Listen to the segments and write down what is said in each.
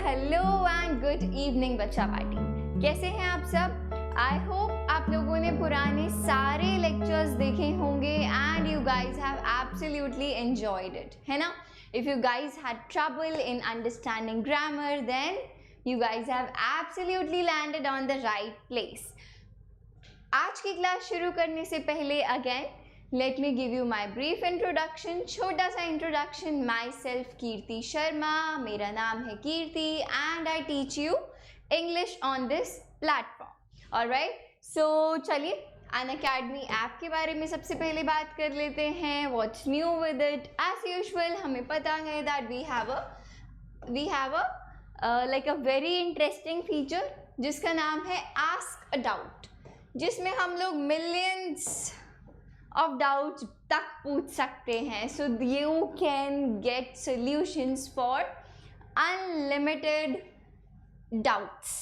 Hello and good evening बच्चा party. कैसे हैं आप सब? आई होप आप लोगों ने पुराने सारे लेक्चर्स देखे होंगे and you guys have absolutely enjoyed it, है ना? If you guys had trouble in understanding grammar then you guys have absolutely landed on the right place. आज की क्लास शुरू करने से पहले again let me give you my brief introduction, छोटा सा introduction. Myself Kirti Sharma, मेरा नाम है Kirti and I teach you English on this platform. Alright, so चलिए अनअकैडमी ऐप के बारे में सबसे पहले बात कर लेते हैं। What's new with it? As usual हमें पता है that we have a like a very interesting feature जिसका नाम है Ask a Doubt, जिसमें हम लोग millions of doubts तक पूछ सकते हैं. So you can get solutions for unlimited doubts.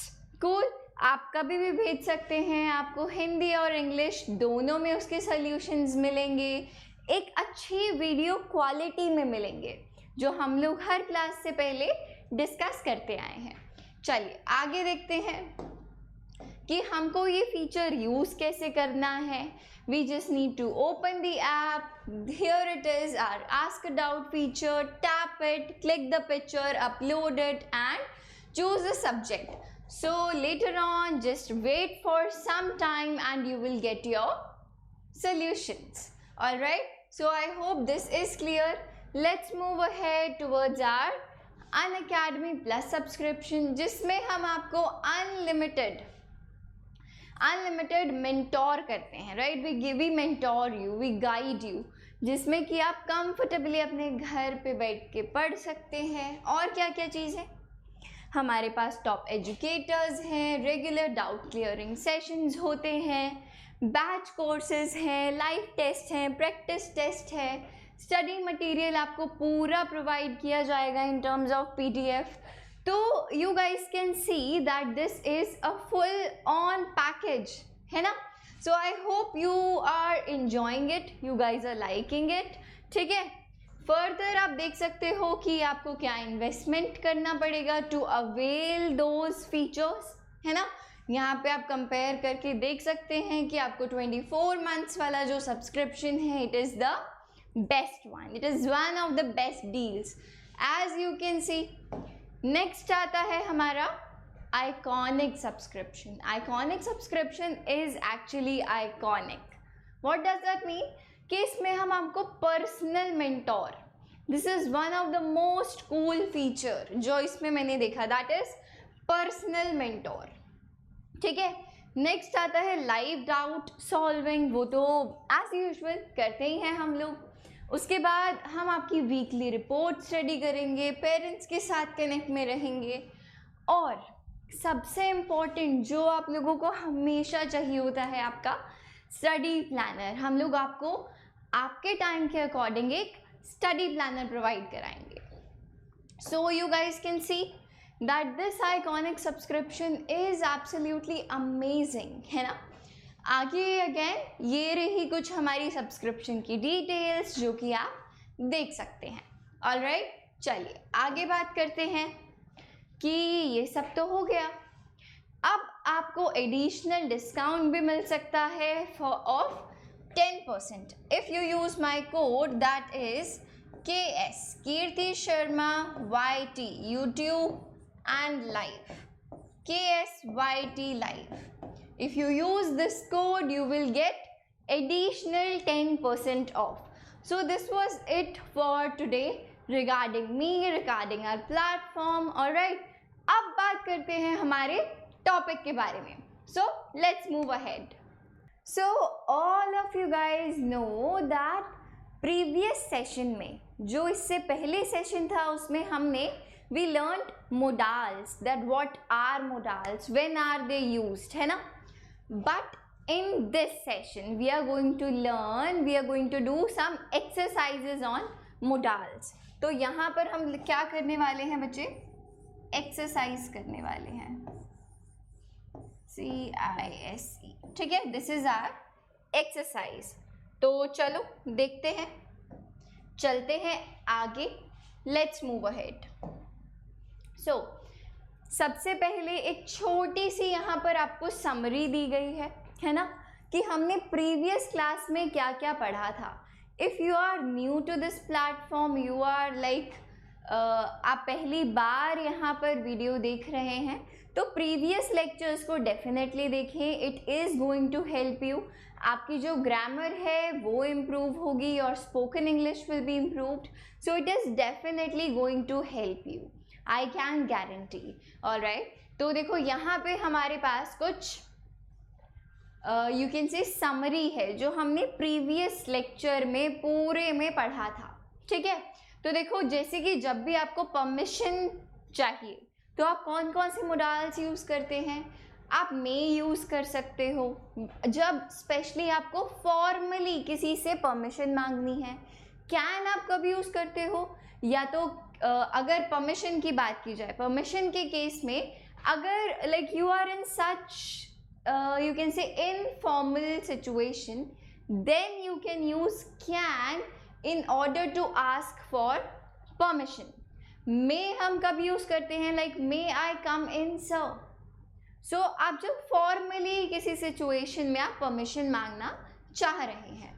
Cool. आप कभी भी भेज सकते हैं, आपको हिंदी और इंग्लिश दोनों में उसके सॉल्यूशंस मिलेंगे, एक अच्छी वीडियो क्वालिटी में मिलेंगे जो हम लोग हर क्लास से पहले डिस्कस करते आए हैं. चलिए आगे देखते हैं कि हमको ये फीचर यूज़ कैसे करना है. We just need to open the app. Here it is our ask a doubt feature. Tap it, click the picture, upload it and choose the subject. So later on just wait for some time and you will get your solutions. Alright, so I hope this is clear. Let's move ahead towards our Unacademy Plus subscription, जिसमें हम आपको unlimited mentor करते हैं. Right, we mentor you, we guide you, जिसमें कि आप comfortably अपने घर पे बैठ के पढ़ सकते हैं. और क्या क्या चीज़ है हमारे पास? टॉप एजुकेटर्स हैं, रेगुलर डाउट क्लियरिंग सेशंस होते हैं, बैच कोर्सेज हैं, लाइव टेस्ट हैं, प्रैक्टिस टेस्ट है, स्टडी मटेरियल आपको पूरा प्रोवाइड किया जाएगा इन टर्म्स ऑफ PDF. तो you guys can see that this is a full on package, है ना? So I hope you are enjoying it, you guys are liking it. ठीक है, फर्दर आप देख सकते हो कि आपको क्या इन्वेस्टमेंट करना पड़ेगा टू अवेल दोज फीचर्स, है ना? यहाँ पे आप कंपेयर करके देख सकते हैं कि आपको 24 मंथ्स वाला जो सब्सक्रिप्शन है it is the best one, it is one of the best deals as you can see. Next आता है हमारा iconic subscription. Iconic subscription is actually iconic. What does that mean? कि इसमें हम आपको personal mentor, this is one of the most cool feature जो इसमें मैंने देखा, दैट इज़ पर्सनल मेंटोर. ठीक है, नेक्स्ट आता है लाइव डाउट सॉल्विंग. वो तो एज यूजुअल करते ही हैं हम लोग. उसके बाद हम आपकी वीकली रिपोर्ट स्टडी करेंगे, पेरेंट्स के साथ कनेक्ट में रहेंगे. और सबसे इम्पॉर्टेंट जो आप लोगों को हमेशा चाहिए होता है, आपका स्टडी प्लानर. हम लोग आपको आपके टाइम के अकॉर्डिंग एक स्टडी प्लानर प्रोवाइड कराएंगे. So you guys can C that this iconic subscription is absolutely amazing, है ना? आगे अगेन ये रही कुछ हमारी सब्सक्रिप्शन की डिटेल्स जो कि आप देख सकते हैं. ऑलराइट, चलिए आगे बात करते हैं कि ये सब तो हो गया. अब आपको एडिशनल डिस्काउंट भी मिल सकता है for of 10% if you use my code that is KS Kirti Sharma YT YouTube and live, KSYT live. If you use this code you will get additional 10% off. So this was it for today regarding me, regarding our platform. Alright, अब बात करते हैं हमारे topic के बारे में. So let's move ahead. So all of you guys know that previous session में, जो इससे पहले सेशन था, उसमें हमने we learned modals, that what are modals, when are they used, है ना? But in this session we are going to do some exercises on modals. तो यहाँ पर हम क्या करने वाले हैं बच्चे? एक्सरसाइज करने वाले हैं, CISE. ठीक है, दिस इज आवर एक्सरसाइज. तो चलो देखते हैं, चलते हैं आगे. Let's move ahead. So सबसे पहले एक छोटी सी यहाँ पर आपको समरी दी गई है ना, कि हमने प्रीवियस क्लास में क्या क्या पढ़ा था. If you are new to this platform, you are like आप पहली बार यहाँ पर वीडियो देख रहे हैं, तो प्रीवियस लेक्चर्स को डेफिनेटली देखें. It is going to help you. आपकी जो ग्रामर है वो इम्प्रूव होगी और spoken English will be improved. So it is definitely going to help you, I can guarantee. Alright, तो देखो यहाँ पे हमारे पास कुछ यू कैन से समरी है जो हमने प्रीवियस लेक्चर में पूरे में पढ़ा था. ठीक है, तो देखो जैसे कि जब भी आपको परमिशन चाहिए तो आप कौन कौन से मोडाल्स यूज़ करते हैं. आप मे यूज़ कर सकते हो जब स्पेशली आपको फॉर्मली किसी से परमिशन मांगनी है. कैन आप कब यूज़ करते हो, या तो अगर परमिशन की बात की जाए, परमिशन के केस में अगर like you are in such you can say informal situation, then you can use can in order to ask for permission. may हम कब यूज़ करते हैं, like may I come in sir. so आप जब formally किसी situation में आप permission मांगना चाह रहे हैं.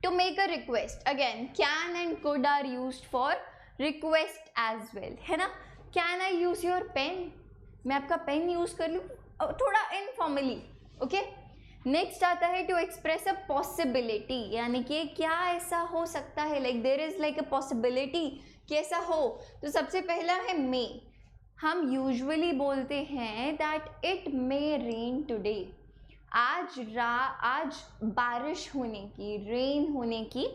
to make a request, again can and could are used for request as well, है ना. can I use your pen, मैं आपका पेन यूज़ कर लूँ, थोड़ा इनफॉर्मली. ओके, नेक्स्ट आता है टू एक्सप्रेस अ पॉसिबिलिटी, यानी कि क्या ऐसा हो सकता है, like there is like a possibility कि ऐसा हो. तो सबसे पहला है मे. हम यूजुअली बोलते हैं that it may rain today, आज बारिश होने की, रेन होने की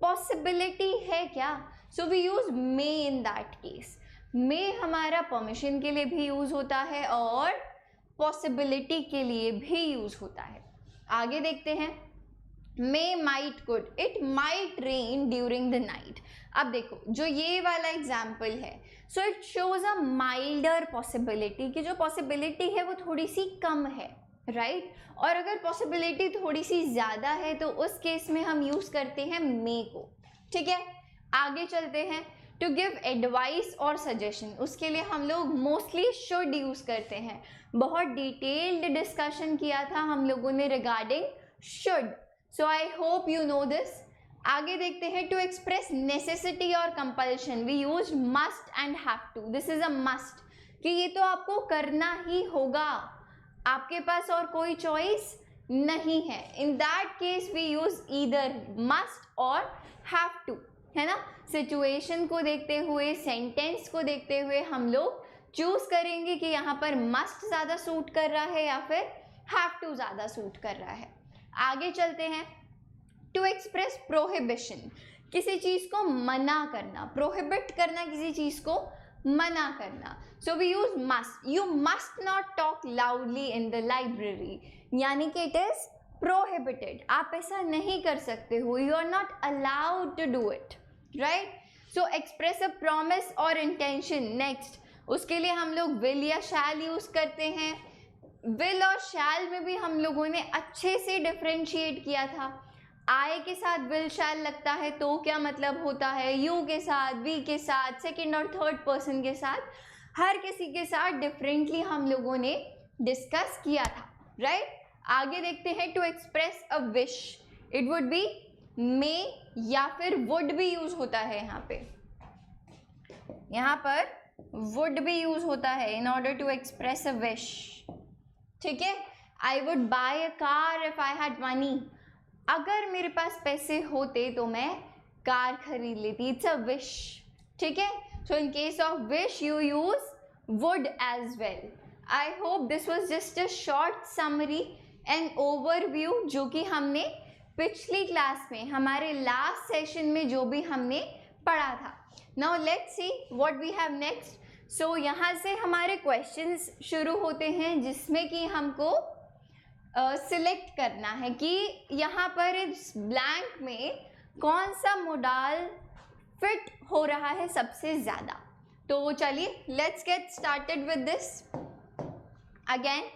पॉसिबिलिटी है क्या. So we use may in that case. May हमारा परमिशन के लिए भी यूज़ होता है और पॉसिबिलिटी के लिए भी यूज़ होता है. आगे देखते हैं, may might could, it might rain during the night. अब देखो जो ये वाला एग्जाम्पल है, so it shows a milder possibility, कि जो पॉसिबिलिटी है वो थोड़ी सी कम है, राइट. और अगर पॉसिबिलिटी थोड़ी सी ज़्यादा है तो उस केस में हम यूज़ करते हैं मे को. ठीक है, आगे चलते हैं. टू गिव एडवाइस और सजेशन, उसके लिए हम लोग मोस्टली शुड यूज़ करते हैं. बहुत डिटेल्ड डिस्कशन किया था हम लोगों ने regarding should. So I hope you know this. आगे देखते हैं, टू एक्सप्रेस नेसेसिटी और compulsion we use must and have to. This is a must, कि ये तो आपको करना ही होगा, आपके पास और कोई चॉइस नहीं है. In that case we use either must और हैव टू, है ना. सिचुएशन को देखते हुए, सेंटेंस को देखते हुए हम लोग चूज करेंगे कि यहाँ पर मस्ट ज़्यादा सूट कर रहा है या फिर हैव टू ज़्यादा सूट कर रहा है. आगे चलते हैं, टू एक्सप्रेस प्रोहिबिशन, किसी चीज़ को मना करना, प्रोहिबिट करना, किसी चीज़ को मना करना. So we use must. You must not talk loudly in the library, यानी कि इट इज़ प्रोहिबिटेड, आप ऐसा नहीं कर सकते हो, you are not allowed to do it, right. So express a promise और इंटेंशन. नेक्स्ट, उसके लिए हम लोग विल या शैल यूज़ करते हैं. विल और शैल में भी हम लोगों ने अच्छे से डिफ्रेंशिएट किया था. आई के साथ विल शैल लगता है तो क्या मतलब होता है, यू के साथ, वी के साथ, सेकंड और थर्ड पर्सन के साथ, हर किसी के साथ डिफरेंटली हम लोगों ने डिस्कस किया था, राइट. आगे देखते हैं, to express a wish, it would be may या फिर वुड भी यूज होता है. यहाँ पर वुड भी यूज होता है in order to express a wish. ठीक है, I would buy a car if I had money, अगर मेरे पास पैसे होते तो मैं कार खरीद लेती. It's a wish. ठीक है, so in case of wish you use would as well. I hope this was just a short summary and overview, जो कि हमने पिछली क्लास में, हमारे लास्ट सेशन में जो भी हमने पढ़ा था. Now let's see what we have next. So यहाँ से हमारे क्वेश्चंस शुरू होते हैं, जिसमें कि हमको सिलेक्ट करना है कि यहाँ पर इस ब्लैंक में कौन सा मोडाल फिट हो रहा है सबसे ज़्यादा. तो चलिए let's get started with this. Again,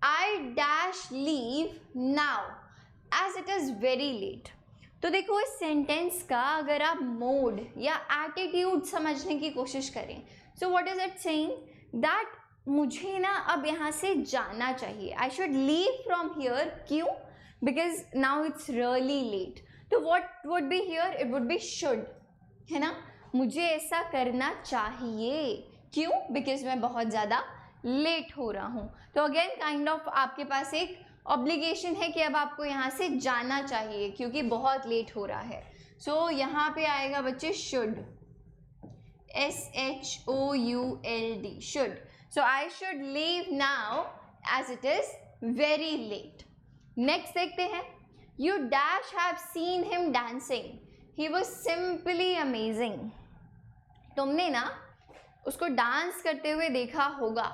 I dash leave now as it is very late. तो देखो इस सेंटेंस का अगर आप मोड या एटीट्यूड समझने की कोशिश करें, so what is it saying, that मुझे ना अब यहाँ से जाना चाहिए, I should leave from here. क्यों? Because now it's really late. तो what would be here? It would be should, है ना. मुझे ऐसा करना चाहिए. क्यों? बिकॉज मैं बहुत ज़्यादा लेट हो रहा हूँ. तो अगेन काइंड ऑफ आपके पास एक ऑब्लिगेशन है कि अब आपको यहाँ से जाना चाहिए क्योंकि बहुत लेट हो रहा है. सो यहाँ पे आएगा बच्चे should, SHOULD, should. So I should leave now as it is very late. Next देखते हैं. You dash have seen him dancing, he was simply amazing. तुमने ना उसको डांस करते हुए देखा होगा,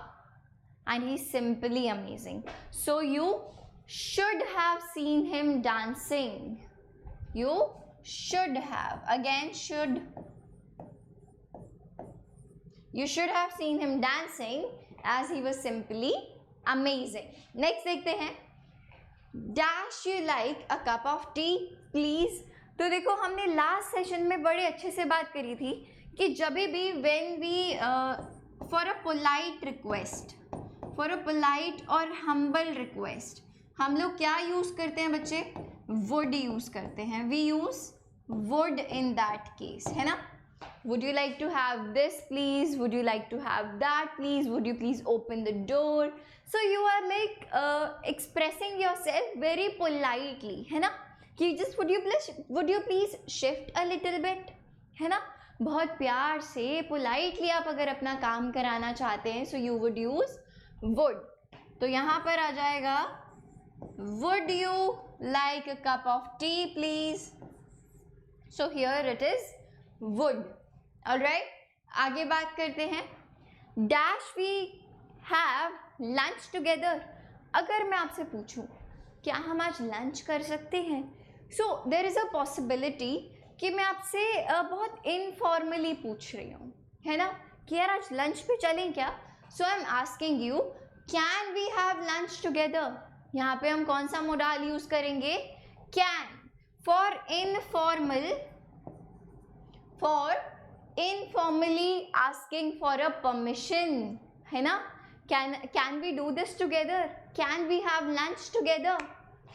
and he simply amazing. So you should have seen him dancing. You should have, again should, you should have seen him dancing as he was simply amazing. Next देखते हैं. Dash you like a cup of tea please. तो देखो हमने last session में बड़े अच्छे से बात करी थी कि जब भी when we for a polite request, for a polite और humble request, हम लोग क्या यूज़ करते हैं बच्चे? वुड यूज़ करते हैं. We use would in that case, है ना. Would you like to have this please, would you like to have that please, would you please open the door. So you are like expressing yourself very politely, है ना, कि just would you please shift a little bit, है ना. बहुत प्यार से politely आप अगर अपना काम कराना चाहते हैं, so you would use would. तो यहाँ पर आ जाएगा would you like a cup of tea please. so here it is would. all right, आगे बात करते हैं. dash we have lunch together. अगर मैं आपसे पूछूं क्या हम आज लंच कर सकते हैं, so there is a possibility कि मैं आपसे बहुत इनफॉर्मली पूछ रही हूँ, है ना, कि यार आज लंच पे चलें क्या. so I'm asking you can we have lunch together. यहाँ पे हम कौन सा मोडाल यूज करेंगे? Can. For informally asking for a permission, है ना. Can we do this together, can we have lunch together,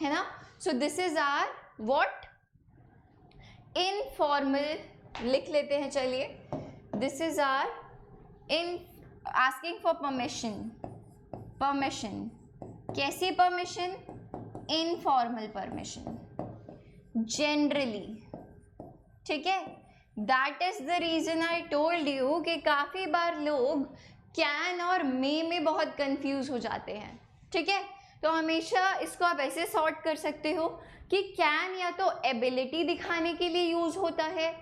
है ना. So this is our what? Informal. लिख लेते हैं चलिए. This is our in asking for permission. कैसी परमिशन? Informal permission, generally. ठीक है. That is the reason I told you कि काफ़ी बार लोग कैन और मे में बहुत कंफ्यूज हो जाते हैं. ठीक है. तो हमेशा इसको आप ऐसे सॉर्ट कर सकते हो कि कैन या तो एबिलिटी दिखाने के लिए यूज़ होता है,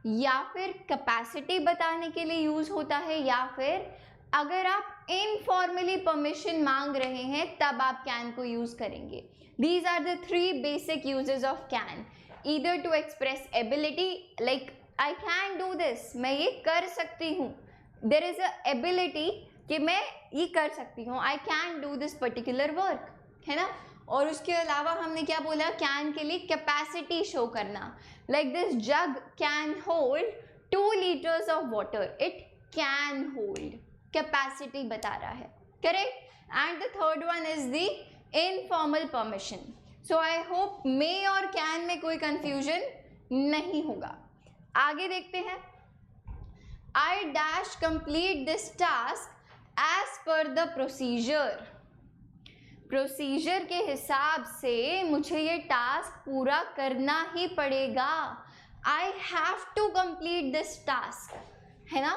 या फिर कैपेसिटी बताने के लिए यूज़ होता है, या फिर अगर आप इनफॉर्मली परमिशन मांग रहे हैं तब आप कैन को यूज़ करेंगे. These are the 3 basic uses of can. Either to express ability, like I can do this, मैं ये कर सकती हूँ. देर इज़ अ एबिलिटी कि मैं ये कर सकती हूँ, आई can do this particular work, है ना. और उसके अलावा हमने क्या बोला? कैन के लिए कैपेसिटी शो करना. Like this jug can hold 2 liters of water, it can hold. Capacity बता रहा है. Correct. And the third one is the informal permission. So I hope may और कैन में कोई कंफ्यूजन नहीं होगा. आगे देखते हैं. I dash complete this task as per the procedure. Procedure के हिसाब से मुझे ये टास्क पूरा करना ही पड़ेगा. I have to complete this task, है ना.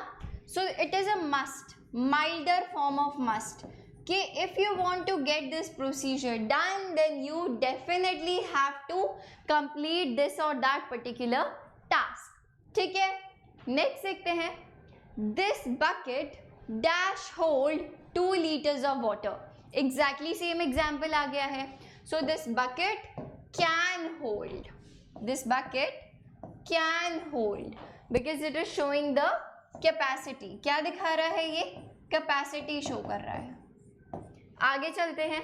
So it is a must, milder form of must, कि if you want to get this procedure done then you definitely have to complete this or that particular task. ठीक है. Next देखते हैं. this bucket dash hold 2 liters of water. exactly same example आ गया है. so this bucket can hold, this bucket can hold because it is showing the capacity. क्या दिखा रहा है? ये कैपेसिटी शो कर रहा है. आगे चलते हैं.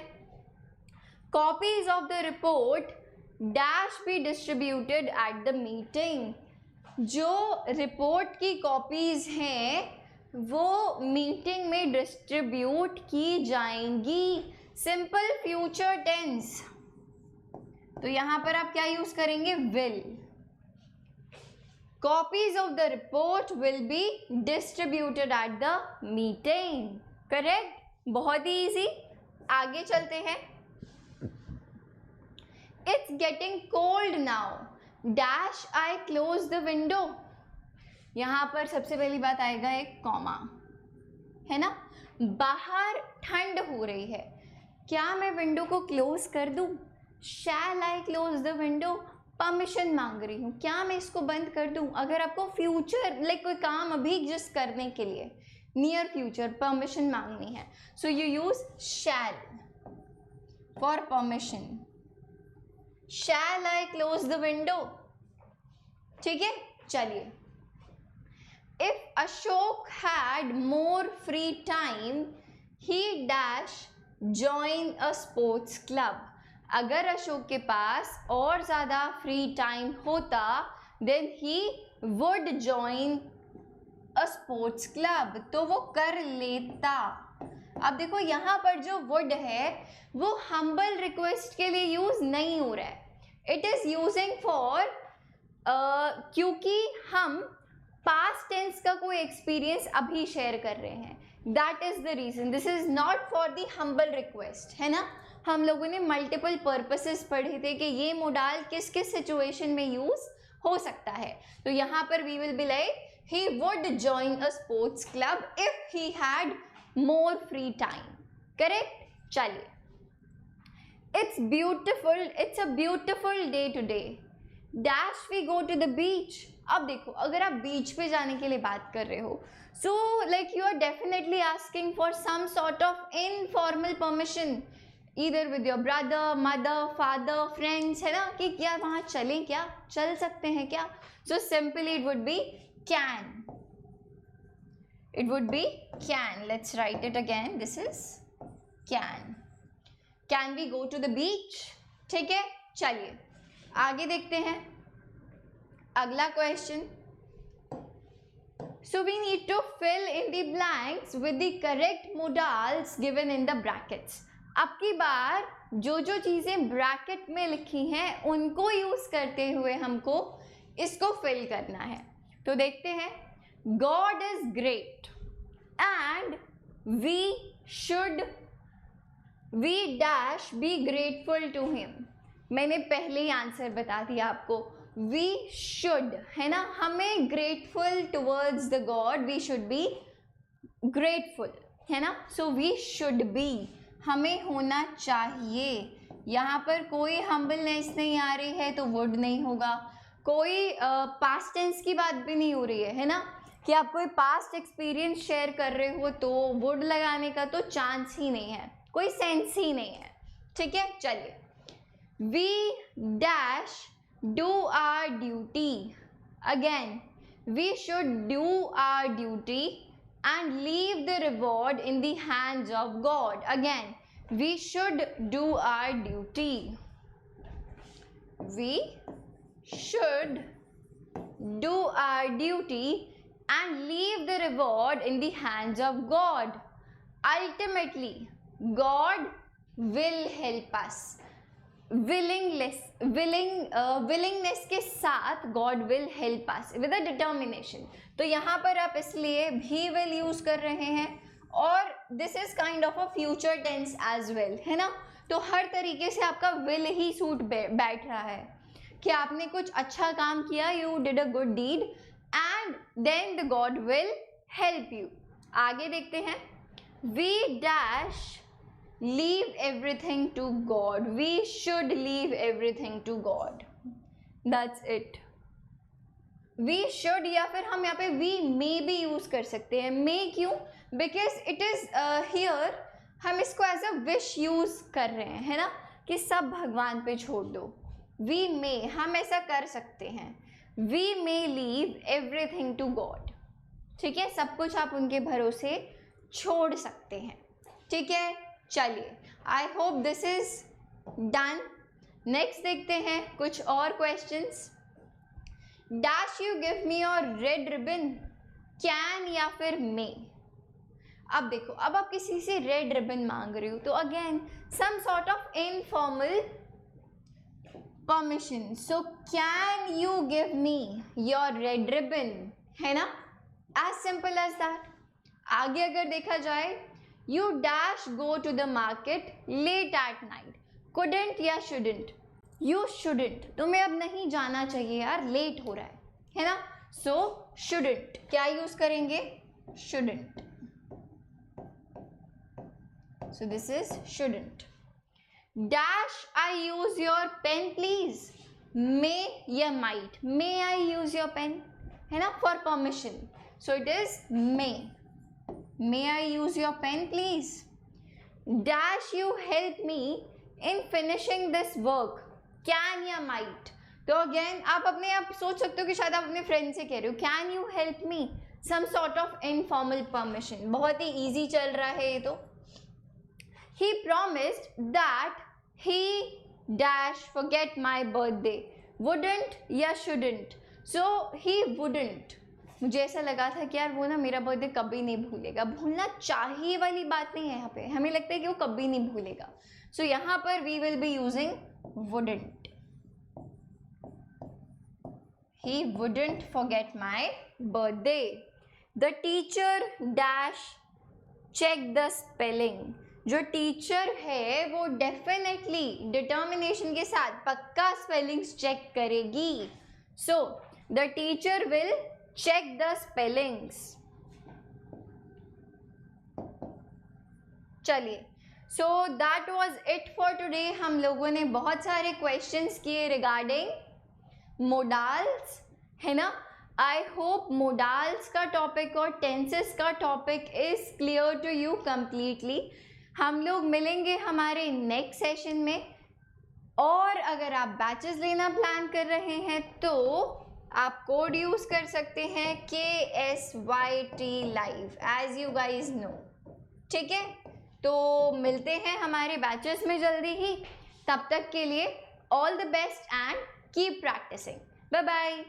Copies of the report dash be distributed at the meeting. जो रिपोर्ट की कॉपीज हैं वो मीटिंग में डिस्ट्रीब्यूट की जाएंगी। सिंपल फ्यूचर टेंस, तो यहां पर आप क्या यूज करेंगे? Will. Copies of the report will be distributed at the meeting. Correct, बहुत ही इजी। आगे चलते हैं। It's getting cold now, dash I close the window. यहां पर सबसे पहली बात आएगा एक कॉमा, है ना। बाहर ठंड हो रही है, क्या मैं विंडो को क्लोज कर दूं? Shall I close the window, permission मांग रही हूँ, क्या मैं इसको बंद कर दूं? अगर आपको फ्यूचर लाइक कोई काम अभी जस्ट करने के लिए नियर फ्यूचर परमिशन मांगनी है, so you use shall for permission. Shall I close the window, ठीक है। चलिए, if Ashok had more free time he dash join a sports club. अगर अशोक के पास और ज़्यादा फ्री टाइम होता, then he would join a sports club, तो वो कर लेता। अब देखो यहाँ पर जो वुड है वो हम्बल रिक्वेस्ट के लिए यूज नहीं हो रहा है, इट इज यूजिंग फॉर क्योंकि हम पास्ट टेंस का कोई एक्सपीरियंस अभी शेयर कर रहे हैं, that is the reason. This is not for the humble request, है ना। हम लोगों ने मल्टीपल पर्पसेस पढ़े थे कि ये मोडाल किस किस सिचुएशन में यूज हो सकता है। तो यहाँ पर we will be like he would join a sports club if he had more free time. Correct? चलिए, it's beautiful, it's a beautiful day today. Dash we go to the beach. अब देखो, अगर आप बीच पे जाने के लिए बात कर रहे हो, so like you are definitely asking for some sort of informal permission, either with your brother, mother, father, friends, है ना, कि क्या वहाँ चलें, क्या चल सकते हैं क्या? So simply it would be can. It would be can. Let's write it again. This is can. Can we go to the beach? ठीक है, चलिए आगे देखते हैं अगला question. So we need to fill in the blanks with the correct modals given in the brackets. अब की बार जो जो चीजें ब्रैकेट में लिखी हैं उनको यूज करते हुए हमको इसको फिल करना है। तो देखते हैं, God is great and we dash be grateful to him. मैंने पहले ही आंसर बता दिया आपको, we should, है ना, हमें grateful towards the God, we should be grateful, है ना। So we should be, हमें होना चाहिए। यहाँ पर कोई हम्बलनेस नहीं आ रही है तो वुड नहीं होगा, कोई पास्ट टेंस की बात भी नहीं हो रही है ना, कि आप कोई पास्ट एक्सपीरियंस शेयर कर रहे हो तो वुड लगाने का तो चांस ही नहीं है, कोई सेंस ही नहीं है। ठीक है, चलिए, we dash do our duty. Again, we should do our duty and leave the reward in the hands of God. Again, we should do our duty, we should do our duty and leave the reward in the hands of God. Ultimately, God will help us. willingness के साथ God will help us with a determination. तो यहाँ पर आप इसलिए भी will use कर रहे हैं और this is kind of a future tense as well, है ना। तो हर तरीके से आपका will ही सूट बैठ रहा है कि आपने कुछ अच्छा काम किया, you did a good deed and then the God will help you. आगे देखते हैं, we dash leave everything to God, we should leave everything to God, that's it. We should, या फिर हम यहाँ पे वी मे भी यूज कर सकते हैं। मे क्यों? बिकॉज इट इज हियर, हम इसको एज अ विश यूज कर रहे हैं, है ना, कि सब भगवान पे छोड़ दो। वी मे, हम ऐसा कर सकते हैं, we may leave everything to God. ठीक है, सब कुछ आप उनके भरोसे छोड़ सकते हैं। ठीक है, चलिए, आई hope this is done. Next देखते हैं कुछ और questions. Dash you give me your red ribbon, can या फिर मे। अब देखो, अब आप किसी से रेड रिबन मांग रहे हो तो again some sort of informal permission. So can you give me your red ribbon, है ना, एज सिंपल एज दैट. आगे अगर देखा जाए, you dash go to the market late at night. Couldn't या शुडंट? You shouldn't. तुम्हें अब नहीं जाना चाहिए यार, लेट हो रहा है ना. सो शुडंट क्या यूज करेंगे? Shouldn't. So this is shouldn't. Dash I use your pen please. May या might? May I use your pen, है ना, for permission. So it is may. May I use your pen please. Dash you help me in finishing this work. Can या might? तो again आप अपने आप सोच सकते हो कि शायद आप अपने फ्रेंड से कह रहे हो can you help me, some sort of informal permission. बहुत ही ईजी चल रहा है ये तो. He promised that he dash forget my birthday. Wouldn't या shouldn't? So he wouldn't. मुझे ऐसा लगा था कि यार वो ना मेरा बर्थडे कभी नहीं भूलेगा. भूलना चाहिए वाली बात नहीं है यहाँ पे, हमें लगता है कि वो कभी नहीं भूलेगा. So यहाँ पर we will be using wouldn't. He wouldn't forget my birthday. The teacher dash check the spelling. जो टीचर है वो डेफिनेटली डिटर्मिनेशन के साथ पक्का स्पेलिंग्स चेक करेगी. So the teacher will check the spellings. चलिए, so that was it for today. हम लोगों ने बहुत सारे क्वेश्चंस किए रिगार्डिंग मोडाल्स, है ना. आई होप मोडाल्स का टॉपिक और टेंसेस का topic is clear to you completely. हम लोग मिलेंगे हमारे नेक्स्ट सेशन में. और अगर आप बैचेस लेना प्लान कर रहे हैं तो आप कोड यूज़ कर सकते हैं KSYT live, as you guys know. ठीक है, तो मिलते हैं हमारे बैचेस में जल्दी ही. तब तक के लिए all the best and keep practising. Bye bye.